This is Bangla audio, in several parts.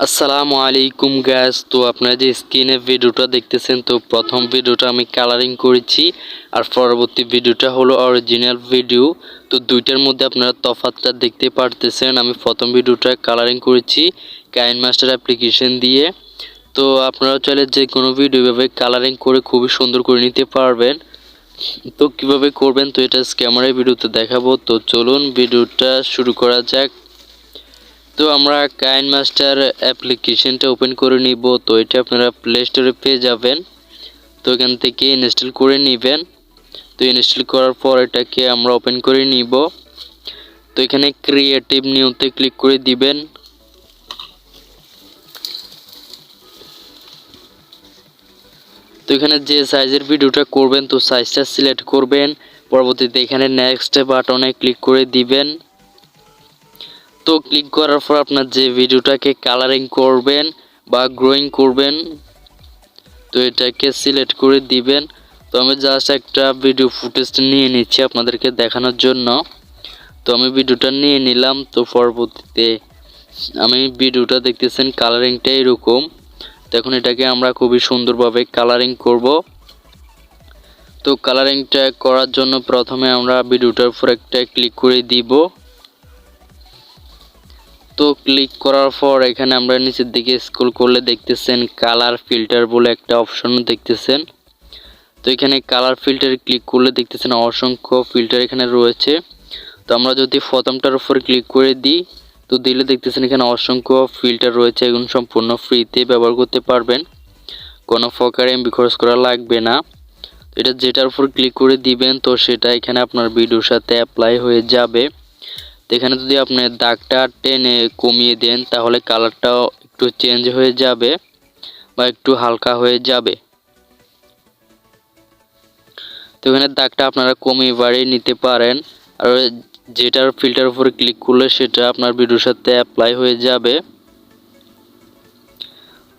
আসসালামু আলাইকুম গাইস। তো আপনারা যে স্ক্রিনে ভিডিওটা দেখতেছেন, তো প্রথম ভিডিওটা আমি কালারিং করেছি আর পরবর্তী ভিডিওটা হলো অরিজিনাল ভিডিও। তো দুইটার মধ্যে আপনারা তফাৎটা দেখতে পারতেছেন। আমি প্রথম ভিডিওটা কালারিং করেছি কাইনমাস্টার অ্যাপ্লিকেশন দিয়ে। তো আপনারা চাইলে যে কোনো ভিডিও এভাবে কালারিং করে খুবই সুন্দর করে নিতে পারবেন। তো কিভাবে করবেন তো এটা ক্যামেরায় ভিডিওতে দেখাবো। তো চলুন ভিডিওটা শুরু করা যাক। তো আমরা কাইনমাস্টার অ্যাপ্লিকেশনটা ওপেন করে নিব। তো এটা আপনারা প্লে স্টোরে পেয়ে যাবেন। তো এখান থেকে ইনস্টল করে নেবেন। তো ইনস্টল করার পর এটাকে আমরা ওপেন করে নিব। তো এখানে ক্রিয়েটিভ নিউতে ক্লিক করে দিবেন। তো এখানে যে সাইজের ভিডিওটা করবেন তো সাইজটা সিলেক্ট করবেন। পরবর্তীতে এখানে নেক্সট বাটনে ক্লিক করে দিবেন। তো ক্লিক করার পর আপনার যে ভিডিওটাকে কালারিং করবেন বা গ্রোয়িং করবেন তো এটাকে সিলেক্ট করে দিবেন। তো আমি জাস্ট একটা ভিডিও ফুটেজ নিয়ে নিচ্ছি আপনাদেরকে দেখানোর জন্য। তো আমি ভিডিওটা নিয়ে নিলাম। তো পরবর্তীতে আমি ভিডিওটা দেখতেছেন কালারিংটা এরকম। তো এখন এটাকে আমরা খুবই সুন্দরভাবে কালারিং করব। তো কালারিংটা করার জন্য প্রথমে আমরা ভিডিওটার উপর একটা ক্লিক করে দিব। তো ক্লিক করার পর এখানে আমরা নিচের দিকে স্ক্রল করলে দেখতেছেন কালার ফিল্টার বলে একটা অপশন দেখতেছেন। তো এখানে কালার ফিল্টারে ক্লিক করলে দেখতেছেন অসংখ্য ফিল্টার এখানে রয়েছে। তো আমরা যদি প্রথমটার উপর ক্লিক করে দিই তো দিলে দেখতেছেন এখানে অসংখ্য ফিল্টার রয়েছে। এগুলো সম্পূর্ণ ফ্রিতে ব্যবহার করতে পারবেন, কোনো প্রকার এমবি খরচ করা লাগবে না। এটা যেটার উপর ক্লিক করে দিবেন তো সেটা এখানে আপনার ভিডিওর সাথে অ্যাপ্লাই হয়ে যাবে। তো এখানে যদি আপনি দাগটা টেনে কমিয়ে দেন তাহলে কালারটাও একটু চেঞ্জ হয়ে যাবে বা একটু হালকা হয়ে যাবে। তো এখানে দাগটা আপনারা কমিয়ে বাড়িয়ে নিতে পারেন। আর যেটার ফিল্টার উপরে ক্লিক করলে সেটা আপনার ভিডিওর সাথে অ্যাপ্লাই হয়ে যাবে।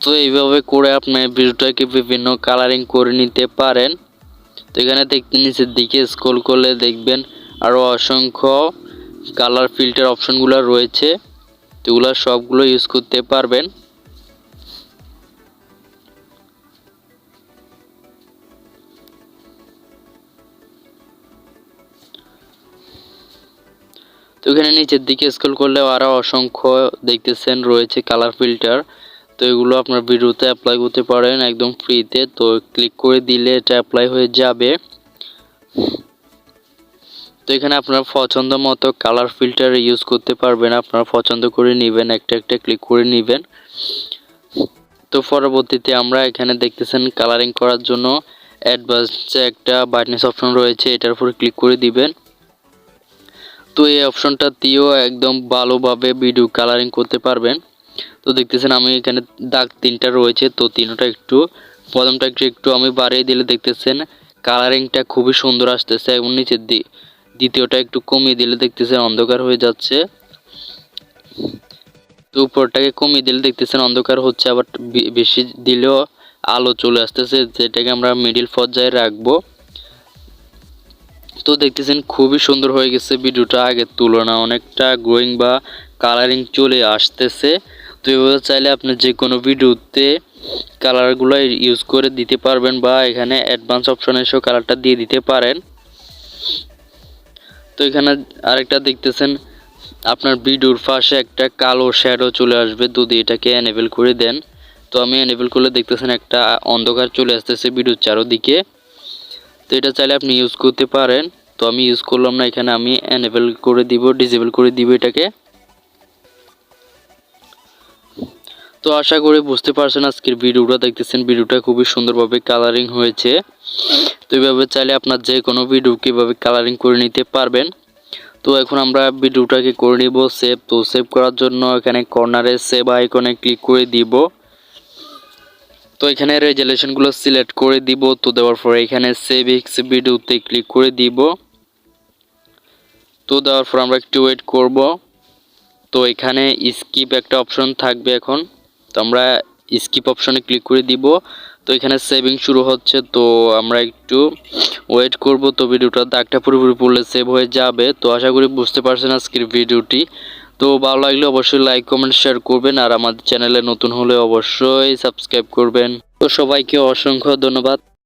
তো এইভাবে করে আপনি ভিডিওটাকে বিভিন্ন কালারিং করে নিতে পারেন। তো এখানে নিচের দিকে স্ক্রল করলে দেখবেন আরও অসংখ্য কালার ফিল্টার অপশনগুলো রয়েছে। তো এগুলো সবগুলো ইউজ করতে পারবেন। তো এখানে নিচের দিকে স্ক্রল করলে আরও অসংখ্য দেখতেছেন রয়েছে কালার ফিল্টার। তো এগুলো আপনার ভিডিওতে অ্যাপ্লাই করতে পারেন একদম ফ্রিতে। তো ক্লিক করে দিলে এটা অ্যাপ্লাই হয়ে যাবে। তো এখানে আপনার পছন্দ মতো কালার ফিল্টার ইউজ করতে পারবেন। আপনারা পছন্দ করে নেবেন, একটা একটা ক্লিক করে নেবেন। তো পরবর্তীতে আমরা এখানে দেখতেছেন কালারিং করার জন্য অ্যাডভান্সে একটা ব্রাইটনেস অপশন রয়েছে, এটার উপর ক্লিক করে দিবেন। তো এই অপশনটা দিয়েও একদম ভালোভাবে ভিডিও কালারিং করতে পারবেন। তো দেখতেছেন আমি এখানে দাগ তিনটা রয়েছে। তো তিনটা একটু প্রথমটা একটু আমি বাড়িয়ে দিলে দেখতেছেন কালারিংটা খুবই সুন্দর আসতেছে। এবং নিচের দ্বিতীয়টা একটু কমিয়ে দিলে দেখতেছেন অন্ধকার হয়ে যাচ্ছে। তো উপরটাকে কমিয়ে দিলে দেখতেছেন অন্ধকার হচ্ছে, আবার বেশি দিলেও আলো চলে আসতেছে, যেটাকে আমরা মিডিল পর্যায়ে রাখবো। তো দেখতেছেন খুবই সুন্দর হয়ে গেছে ভিডিওটা, আগের তুলনায় অনেকটা গ্রোয়িং বা কালারিং চলে আসতেছে। তো এভাবে চাইলে আপনি যে কোনো ভিডিওতে কালারগুলো ইউজ করে দিতে পারবেন বা এখানে অ্যাডভান্স অপশনে এসেও কালারটা দিয়ে দিতে পারেন। তো এখানে আরেকটা দেখতেছেন আপনার ভিডিওর পাশে একটা কালো শ্যাডো চলে আসবে যদি এটাকে এনেবল করে দেন। তো আমি এনেবল করলে দেখতেছেন একটা অন্ধকার চলে আসতেছে ভিডিওর চারদিকে। তো এটা চাইলে আপনি ইউজ করতে পারেন। তো আমি ইউজ করলাম না, এখানে আমি এনেবল করে দিব, ডিসেবল করে দিব এটাকে। তো আশা করি বুঝতে পারছেন আজকের ভিডিওটা দেখতেছেন, ভিডিওটা খুবই সুন্দরভাবে কালারিং হয়েছে। তো এইভাবে চাইলে আপনার যে কোনো ভিডিও কীভাবে কালারিং করে নিতে পারবেন। তো এখন আমরা ভিডিওটাকে করে নিব সেভ। তো সেভ করার জন্য এখানে কর্নারে সেভ আইকনে ক্লিক করে দিব। তো এখানে রেজুলেশনগুলো সিলেক্ট করে দিব। তো দেওয়ার পরে এখানে সেভ এক্স ভিডিওতে ক্লিক করে দিব। তো দেওয়ার পর আমরা একটু ওয়েট করব। তো এখানে স্কিপ একটা অপশন থাকবে এখন, তো আমরা স্কিপ অপশনে ক্লিক করে দিব। তো এখানে সেভিং শুরু হচ্ছে, তো আমরা একটু ওয়েট করব। তো ভিডিওটা দাগটা পুরোপুরি পড়লে সেভ হয়ে যাবে। তো আশা করি বুঝতে পারছেন আজকের ভিডিওটি। তো ভালো লাগলে অবশ্যই লাইক কমেন্ট শেয়ার করবেন, আর আমাদের চ্যানেলে নতুন হলে অবশ্যই সাবস্ক্রাইব করবেন। তো সবাইকে অসংখ্য ধন্যবাদ।